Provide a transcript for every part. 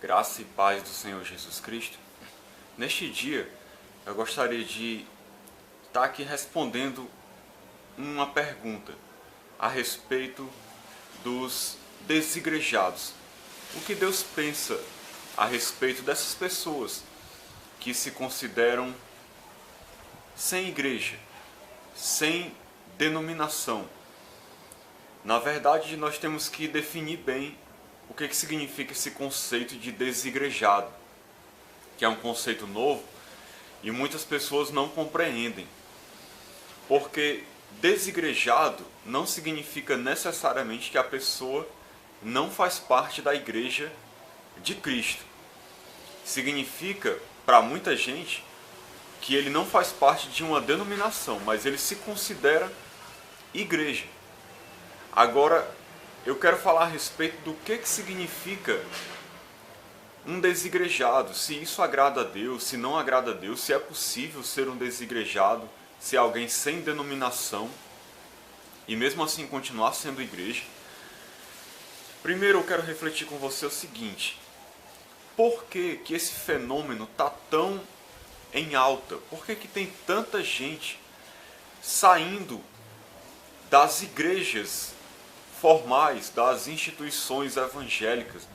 Graça e paz do Senhor Jesus Cristo. Neste dia, eu gostaria de estar aqui respondendo uma pergunta a respeito dos desigrejados. O que Deus pensa a respeito dessas pessoas que se consideram sem igreja, sem denominação? Na verdade, nós temos que definir bem o que significa esse conceito de desigrejado, que é um conceito novo e muitas pessoas não compreendem. Porque desigrejado não significa necessariamente que a pessoa não faz parte da igreja de Cristo. Significa, para muita gente, que ele não faz parte de uma denominação, mas ele se considera igreja. Agora, eu quero falar a respeito do que significa um desigrejado, se isso agrada a Deus, se não agrada a Deus, se é possível ser um desigrejado, se é alguém sem denominação e mesmo assim continuar sendo igreja. Primeiro eu quero refletir com você o seguinte: por que esse fenômeno está tão em alta? Por que tem tanta gente saindo das igrejas formais, das instituições evangélicas,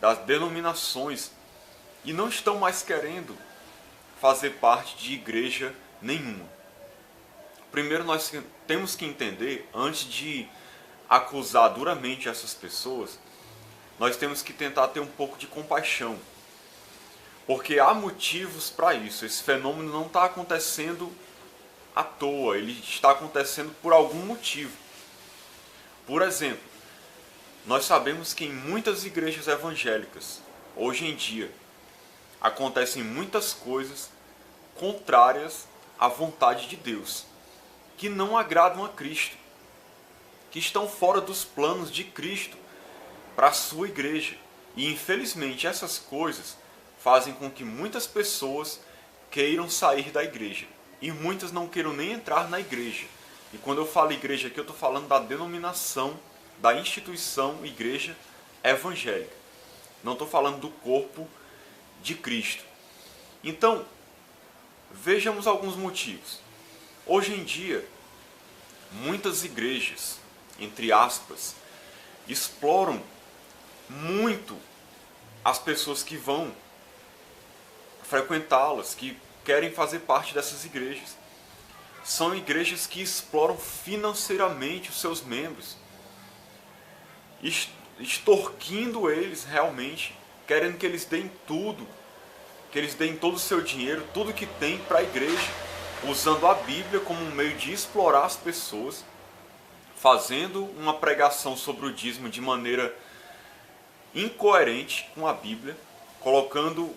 das denominações, e não estão mais querendo fazer parte de igreja nenhuma? Primeiro nós temos que entender, antes de acusar duramente essas pessoas, nós temos que tentar ter um pouco de compaixão, porque há motivos para isso. Esse fenômeno não está acontecendo à toa, ele está acontecendo por algum motivo. Por exemplo, nós sabemos que em muitas igrejas evangélicas, hoje em dia, acontecem muitas coisas contrárias à vontade de Deus, que não agradam a Cristo, que estão fora dos planos de Cristo para a sua igreja. E infelizmente essas coisas fazem com que muitas pessoas queiram sair da igreja, e muitas não queiram nem entrar na igreja. E quando eu falo igreja aqui, eu estou falando da denominação, da instituição igreja evangélica. Não estou falando do corpo de Cristo. Então, vejamos alguns motivos. Hoje em dia, muitas igrejas, entre aspas, exploram muito as pessoas que vão frequentá-las, que querem fazer parte dessas igrejas. São igrejas que exploram financeiramente os seus membros, extorquindo eles realmente, querendo que eles deem tudo, que eles deem todo o seu dinheiro, tudo que tem para a igreja, usando a Bíblia como um meio de explorar as pessoas, fazendo uma pregação sobre o dízimo de maneira incoerente com a Bíblia, colocando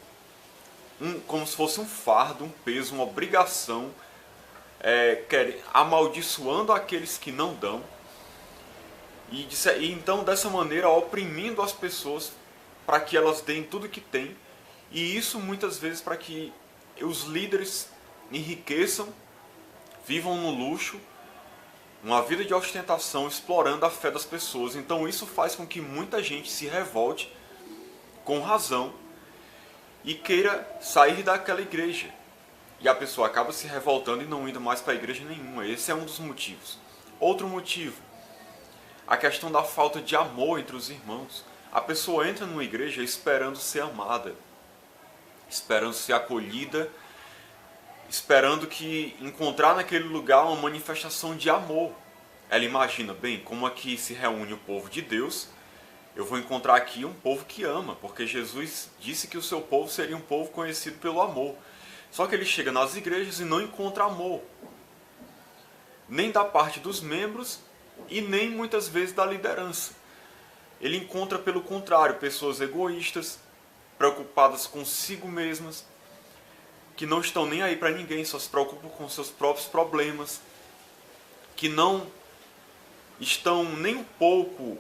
como se fosse um fardo, um peso, uma obrigação, amaldiçoando aqueles que não dão, e então dessa maneira oprimindo as pessoas para que elas deem tudo que têm, e isso muitas vezes para que os líderes enriqueçam, vivam no luxo, uma vida de ostentação, explorando a fé das pessoas. Então isso faz com que muita gente se revolte, com razão, e queira sair daquela igreja. E a pessoa acaba se revoltando e não indo mais para a igreja nenhuma. Esse é um dos motivos. Outro motivo, a questão da falta de amor entre os irmãos. A pessoa entra numa igreja esperando ser amada, esperando ser acolhida, esperando que encontrar naquele lugar uma manifestação de amor. Ela imagina, bem, como aqui se reúne o povo de Deus, eu vou encontrar aqui um povo que ama, porque Jesus disse que o seu povo seria um povo conhecido pelo amor. Só que ele chega nas igrejas e não encontra amor, nem da parte dos membros e nem muitas vezes da liderança. Ele encontra, pelo contrário, pessoas egoístas, preocupadas consigo mesmas, que não estão nem aí para ninguém, só se preocupam com seus próprios problemas, que não estão nem um pouco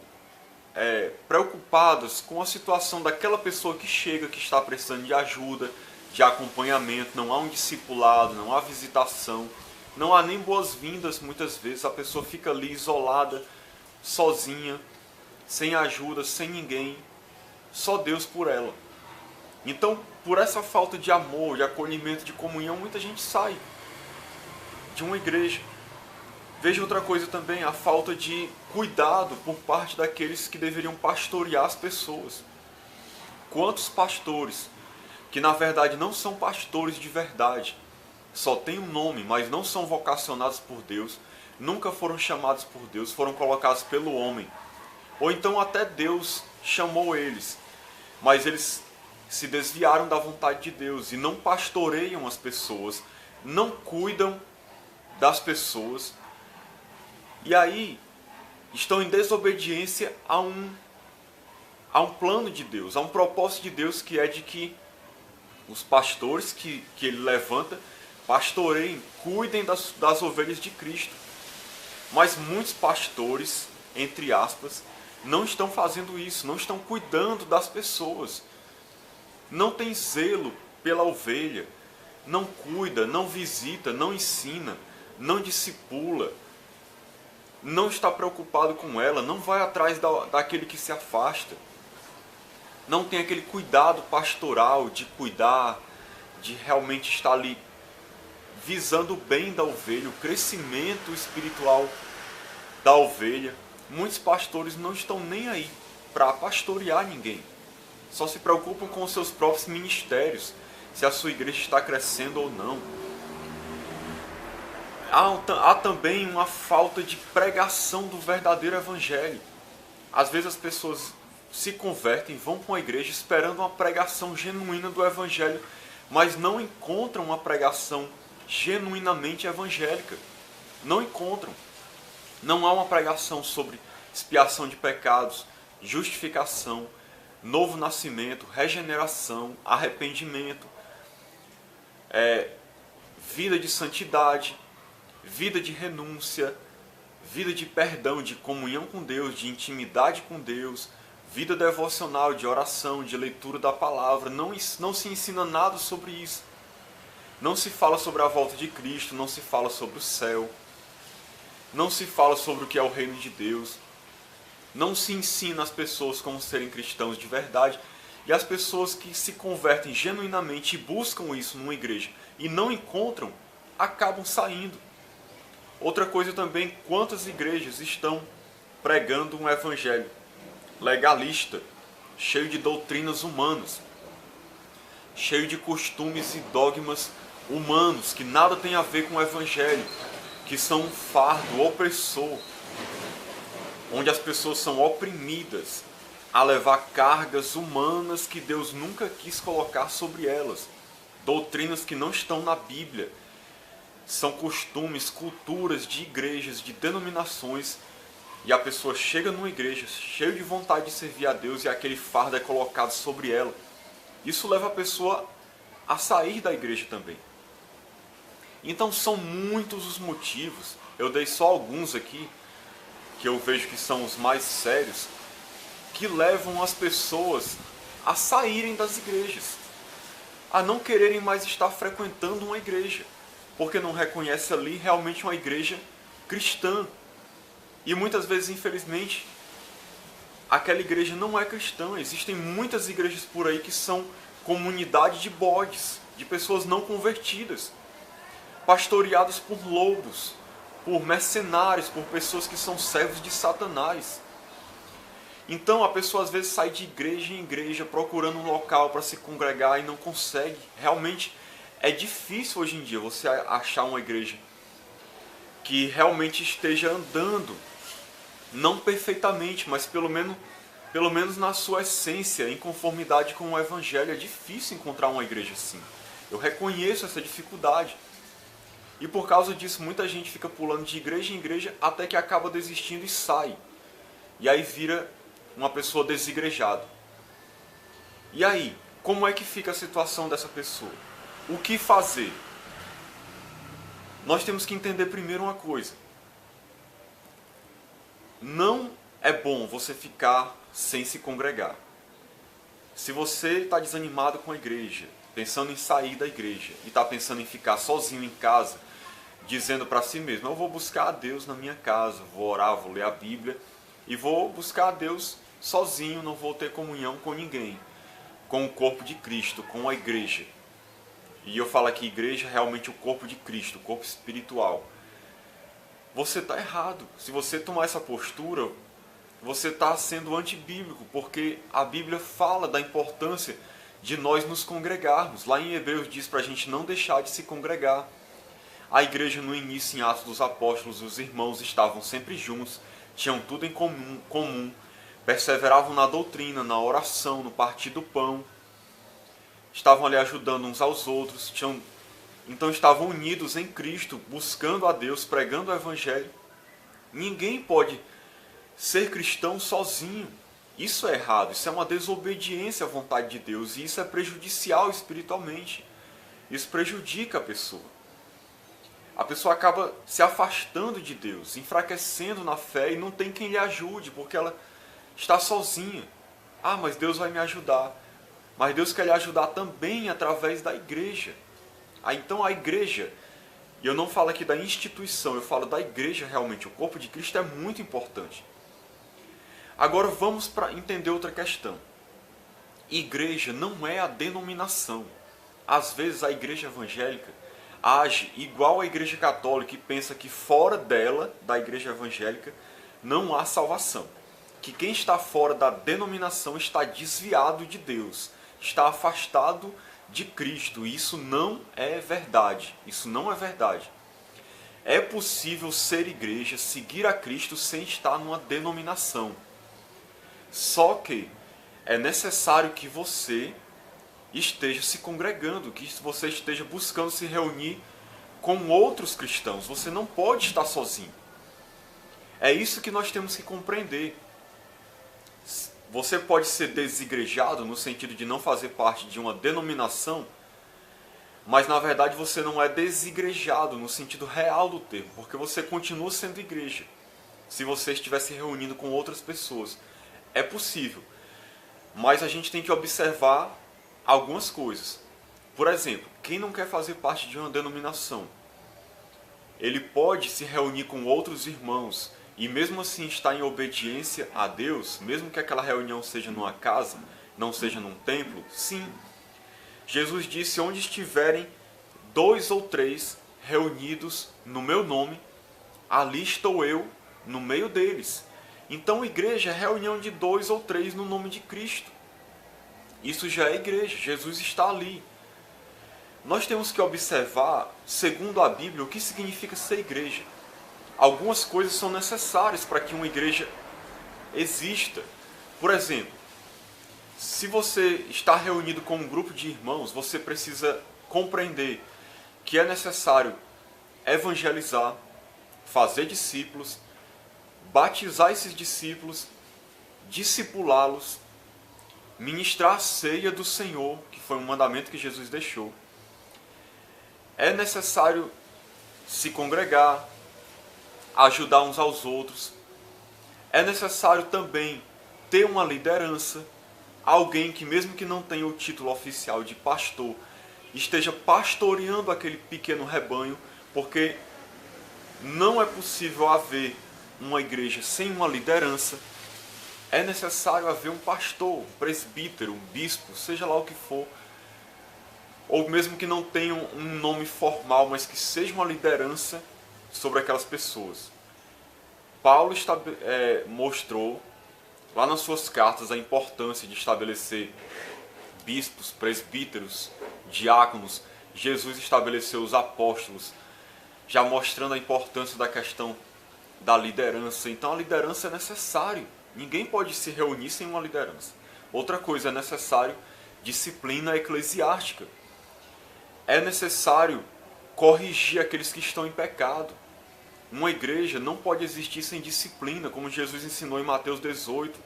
preocupadas com a situação daquela pessoa que chega, que está precisando de ajuda, de acompanhamento. Não há um discipulado, não há visitação, não há nem boas-vindas. Muitas vezes a pessoa fica ali isolada, sozinha, sem ajuda, sem ninguém, só Deus por ela. Então, por essa falta de amor, de acolhimento, de comunhão, muita gente sai de uma igreja. Veja outra coisa também, a falta de cuidado por parte daqueles que deveriam pastorear as pessoas. Quantos pastores, que na verdade não são pastores de verdade, só têm um nome, mas não são vocacionados por Deus, nunca foram chamados por Deus, foram colocados pelo homem. Ou então até Deus chamou eles, mas eles se desviaram da vontade de Deus e não pastoreiam as pessoas, não cuidam das pessoas, e aí estão em desobediência a um plano de Deus, a um propósito de Deus, que é de que os pastores que ele levanta pastoreiem, cuidem das ovelhas de Cristo. Mas muitos pastores, entre aspas, não estão fazendo isso, não estão cuidando das pessoas. Não tem zelo pela ovelha, não cuida, não visita, não ensina, não discipula, não está preocupado com ela, não vai atrás daquele que se afasta. Não tem aquele cuidado pastoral de cuidar, de realmente estar ali visando o bem da ovelha, o crescimento espiritual da ovelha. Muitos pastores não estão nem aí para pastorear ninguém. Só se preocupam com os seus próprios ministérios, se a sua igreja está crescendo ou não. Há também uma falta de pregação do verdadeiro evangelho. Às vezes as pessoas se convertem, vão para uma igreja esperando uma pregação genuína do evangelho, mas não encontram uma pregação genuinamente evangélica. Não encontram. Não há uma pregação sobre expiação de pecados, justificação, novo nascimento, regeneração, arrependimento, vida de santidade, vida de renúncia, vida de perdão, de comunhão com Deus, de intimidade com Deus, vida devocional, de oração, de leitura da palavra. Não se ensina nada sobre isso. Não se fala sobre a volta de Cristo, não se fala sobre o céu, não se fala sobre o que é o reino de Deus, não se ensina as pessoas como serem cristãos de verdade. E as pessoas que se convertem genuinamente e buscam isso numa igreja e não encontram, acabam saindo. Outra coisa também, quantas igrejas estão pregando um evangelho legalista, cheio de doutrinas humanas, cheio de costumes e dogmas humanos, que nada tem a ver com o evangelho, que são um fardo opressor, onde as pessoas são oprimidas a levar cargas humanas que Deus nunca quis colocar sobre elas, doutrinas que não estão na Bíblia. São costumes, culturas de igrejas, de denominações, e a pessoa chega numa igreja cheia de vontade de servir a Deus e aquele fardo é colocado sobre ela. Isso leva a pessoa a sair da igreja também. Então são muitos os motivos, eu dei só alguns aqui, que eu vejo que são os mais sérios, que levam as pessoas a saírem das igrejas, a não quererem mais estar frequentando uma igreja, porque não reconhece ali realmente uma igreja cristã. E muitas vezes, infelizmente, aquela igreja não é cristã. Existem muitas igrejas por aí que são comunidade de bodes, de pessoas não convertidas, pastoreadas por lobos, por mercenários, por pessoas que são servos de Satanás. Então a pessoa às vezes sai de igreja em igreja procurando um local para se congregar e não consegue. Realmente é difícil hoje em dia você achar uma igreja que realmente esteja andando, não perfeitamente, mas pelo menos na sua essência, em conformidade com o evangelho. É difícil encontrar uma igreja assim. Eu reconheço essa dificuldade. E por causa disso, muita gente fica pulando de igreja em igreja até que acaba desistindo e sai. E aí vira uma pessoa desigrejada. E aí, como é que fica a situação dessa pessoa? O que fazer? Nós temos que entender primeiro uma coisa. Não é bom você ficar sem se congregar. Se você está desanimado com a igreja, pensando em sair da igreja, e está pensando em ficar sozinho em casa, dizendo para si mesmo, eu vou buscar a Deus na minha casa, vou orar, vou ler a Bíblia, e vou buscar a Deus sozinho, não vou ter comunhão com ninguém. com o corpo de Cristo, com a igreja. E eu falo aqui igreja, realmente o corpo de Cristo, o corpo espiritual. Você está errado. Se você tomar essa postura, você está sendo antibíblico, porque a Bíblia fala da importância de nós nos congregarmos. Lá em Hebreus diz para a gente não deixar de se congregar. A igreja no início, em Atos dos Apóstolos, os irmãos estavam sempre juntos, tinham tudo em comum, perseveravam na doutrina, na oração, no partir do pão, estavam ali ajudando uns aos outros, então estavam unidos em Cristo, buscando a Deus, pregando o Evangelho. Ninguém pode ser cristão sozinho. Isso é errado, isso é uma desobediência à vontade de Deus, e isso é prejudicial espiritualmente. Isso prejudica a pessoa. A pessoa acaba se afastando de Deus, enfraquecendo na fé e não tem quem lhe ajude, porque ela está sozinha. Ah, mas Deus vai me ajudar. Mas Deus quer lhe ajudar também através da igreja. Então a igreja, e eu não falo aqui da instituição, eu falo da igreja realmente, o corpo de Cristo é muito importante. Agora vamos para entender outra questão. Igreja não é a denominação. Às vezes a igreja evangélica age igual à igreja católica e pensa que fora dela, da igreja evangélica, não há salvação. Que quem está fora da denominação está desviado de Deus, está afastado de Cristo. E isso não é verdade. Isso não é verdade. É possível ser igreja, seguir a Cristo sem estar numa denominação. Só que é necessário que você esteja se congregando, que você esteja buscando se reunir com outros cristãos. Você não pode estar sozinho. É isso que nós temos que compreender. Você pode ser desigrejado no sentido de não fazer parte de uma denominação, mas na verdade você não é desigrejado no sentido real do termo, porque você continua sendo igreja, se você estiver se reunindo com outras pessoas. É possível, mas a gente tem que observar algumas coisas. Por exemplo, quem não quer fazer parte de uma denominação, ele pode se reunir com outros irmãos e mesmo assim estar em obediência a Deus, mesmo que aquela reunião seja numa casa, não seja num templo. Sim, Jesus disse: onde estiverem 2 ou 3 reunidos no meu nome, ali estou eu no meio deles. Então, igreja é reunião de 2 ou 3 no nome de Cristo. Isso já é igreja, Jesus está ali. Nós temos que observar, segundo a Bíblia, o que significa ser igreja. Algumas coisas são necessárias para que uma igreja exista. Por exemplo, se você está reunido com um grupo de irmãos, você precisa compreender que é necessário evangelizar, fazer discípulos, batizar esses discípulos, discipulá-los, ministrar a ceia do Senhor, que foi um mandamento que Jesus deixou. É necessário se congregar, ajudar uns aos outros. É necessário também ter uma liderança, alguém que mesmo que não tenha o título oficial de pastor, esteja pastoreando aquele pequeno rebanho, porque não é possível haver uma igreja sem uma liderança. É necessário haver um pastor, um presbítero, um bispo, seja lá o que for, ou mesmo que não tenha um nome formal, mas que seja uma liderança sobre aquelas pessoas. Paulo mostrou lá nas suas cartas a importância de estabelecer bispos, presbíteros, diáconos. Jesus estabeleceu os apóstolos, já mostrando a importância da questão da liderança. Então a liderança é necessário. Ninguém pode se reunir sem uma liderança. Outra coisa, é necessário disciplina eclesiástica. É necessário corrigir aqueles que estão em pecado. Uma igreja não pode existir sem disciplina, como Jesus ensinou em Mateus 18,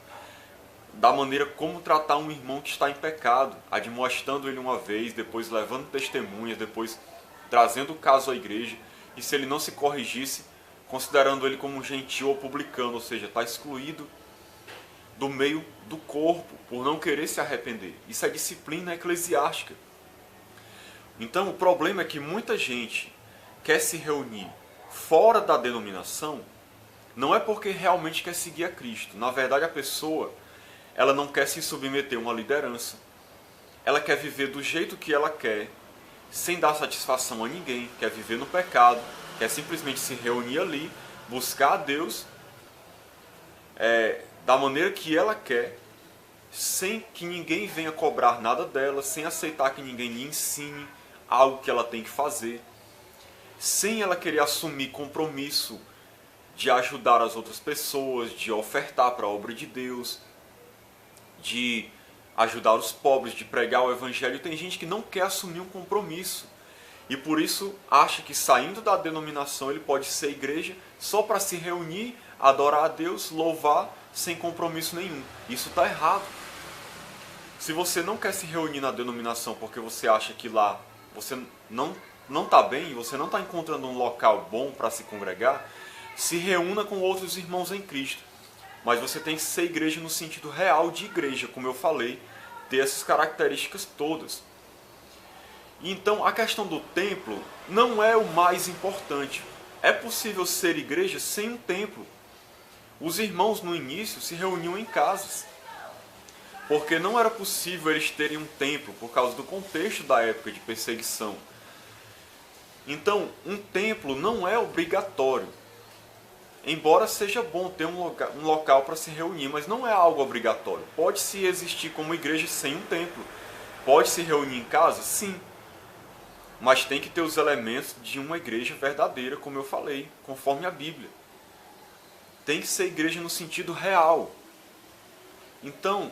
da maneira como tratar um irmão que está em pecado, admoestando ele uma vez, depois levando testemunhas, depois trazendo o caso à igreja, e se ele não se corrigisse, considerando ele como um gentil ou publicano, ou seja, está excluído do meio do corpo, por não querer se arrepender. Isso é disciplina eclesiástica. Então o problema é que muita gente quer se reunir fora da denominação, não é porque realmente quer seguir a Cristo. Na verdade, a pessoa, ela não quer se submeter a uma liderança, ela quer viver do jeito que ela quer, sem dar satisfação a ninguém, quer viver no pecado, quer simplesmente se reunir ali, buscar a Deus da maneira que ela quer, sem que ninguém venha cobrar nada dela, sem aceitar que ninguém lhe ensine algo que ela tem que fazer, sem ela querer assumir compromisso de ajudar as outras pessoas, de ofertar para a obra de Deus, de ajudar os pobres, de pregar o evangelho. Tem gente que não quer assumir um compromisso e por isso acha que saindo da denominação ele pode ser igreja só para se reunir, adorar a Deus, louvar sem compromisso nenhum. Isso está errado. Se você não quer se reunir na denominação porque você acha que lá você não está bem, você não está encontrando um local bom para se congregar, se reúna com outros irmãos em Cristo. Mas você tem que ser igreja no sentido real de igreja, como eu falei, ter essas características todas. Então a questão do templo não é o mais importante. É possível ser igreja sem um templo. Os irmãos no início se reuniam em casas, porque não era possível eles terem um templo por causa do contexto da época de perseguição. Então um templo não é obrigatório. Embora seja bom ter um local para se reunir, mas não é algo obrigatório. Pode-se existir como igreja sem um templo. Pode se reunir em casa? Sim. Mas tem que ter os elementos de uma igreja verdadeira, como eu falei, conforme a Bíblia. Tem que ser igreja no sentido real. Então,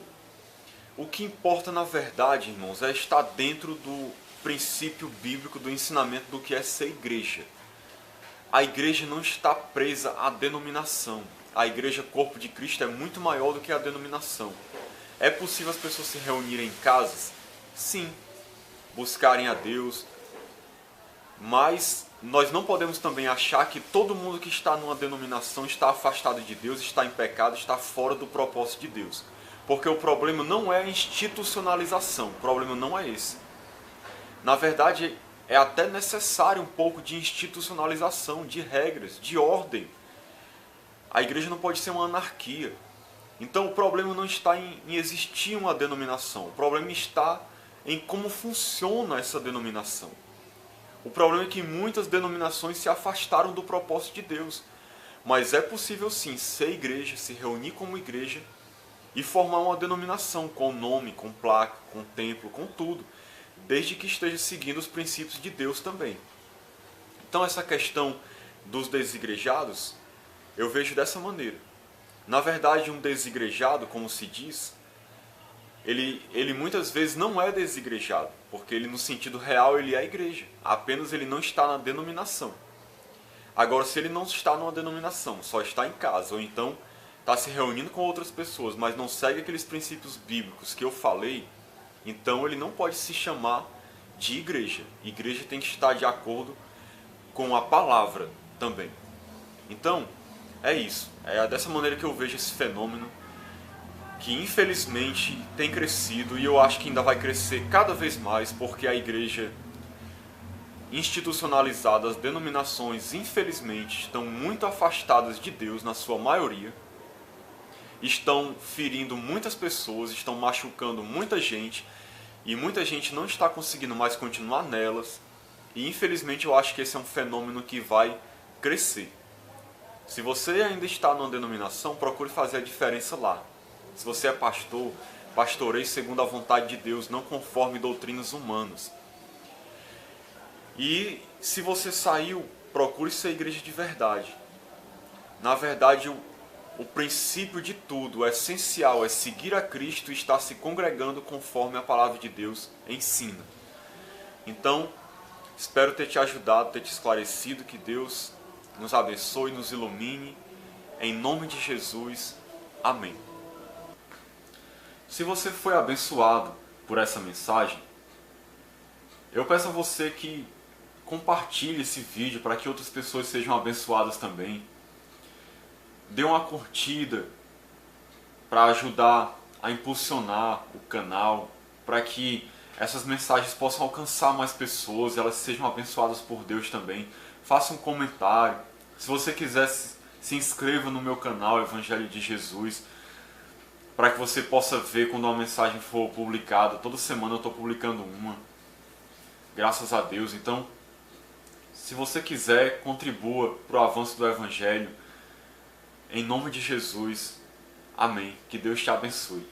o que importa na verdade, irmãos, é estar dentro do princípio bíblico do ensinamento do que é ser igreja. A igreja não está presa à denominação. A igreja Corpo de Cristo é muito maior do que a denominação. É possível as pessoas se reunirem em casas? Sim. Buscarem a Deus. Mas nós não podemos também achar que todo mundo que está numa denominação está afastado de Deus, está em pecado, está fora do propósito de Deus. Porque o problema não é a institucionalização. O problema não é esse. Na verdade, é até necessário um pouco de institucionalização, de regras, de ordem. A igreja não pode ser uma anarquia. Então o problema não está em existir uma denominação. O problema está em como funciona essa denominação. O problema é que muitas denominações se afastaram do propósito de Deus. Mas é possível sim ser igreja, se reunir como igreja e formar uma denominação com nome, com placa, com templo, com tudo, desde que esteja seguindo os princípios de Deus também. Então essa questão dos desigrejados, eu vejo dessa maneira. Na verdade, um desigrejado, como se diz, ele muitas vezes não é desigrejado, porque ele no sentido real ele é igreja, apenas ele não está na denominação. Agora, se ele não está numa denominação, só está em casa, ou então está se reunindo com outras pessoas, mas não segue aqueles princípios bíblicos que eu falei, então ele não pode se chamar de igreja. Igreja tem que estar de acordo com a palavra também. Então, é isso. É dessa maneira que eu vejo esse fenômeno, que infelizmente tem crescido, e eu acho que ainda vai crescer cada vez mais, porque a igreja institucionalizada, as denominações, infelizmente, estão muito afastadas de Deus na sua maioria, estão ferindo muitas pessoas, estão machucando muita gente, e muita gente não está conseguindo mais continuar nelas, e infelizmente eu acho que esse é um fenômeno que vai crescer. Se você ainda está numa denominação, procure fazer a diferença lá. Se você é pastor, pastoreie segundo a vontade de Deus, não conforme doutrinas humanas. E se você saiu, procure ser igreja de verdade. Na verdade, o princípio de tudo, o essencial, é seguir a Cristo e estar se congregando conforme a palavra de Deus ensina. Então, espero ter te ajudado, ter te esclarecido, que Deus nos abençoe e nos ilumine. Em nome de Jesus. Amém. Se você foi abençoado por essa mensagem, eu peço a você que compartilhe esse vídeo para que outras pessoas sejam abençoadas também. Dê uma curtida para ajudar a impulsionar o canal, para que essas mensagens possam alcançar mais pessoas, elas sejam abençoadas por Deus também. Faça um comentário. Se você quiser, se inscreva no meu canal Evangelho de Jesus, para que você possa ver quando uma mensagem for publicada. Toda semana eu estou publicando uma, graças a Deus. Então, se você quiser, contribua para o avanço do Evangelho. Em nome de Jesus, amém. Que Deus te abençoe.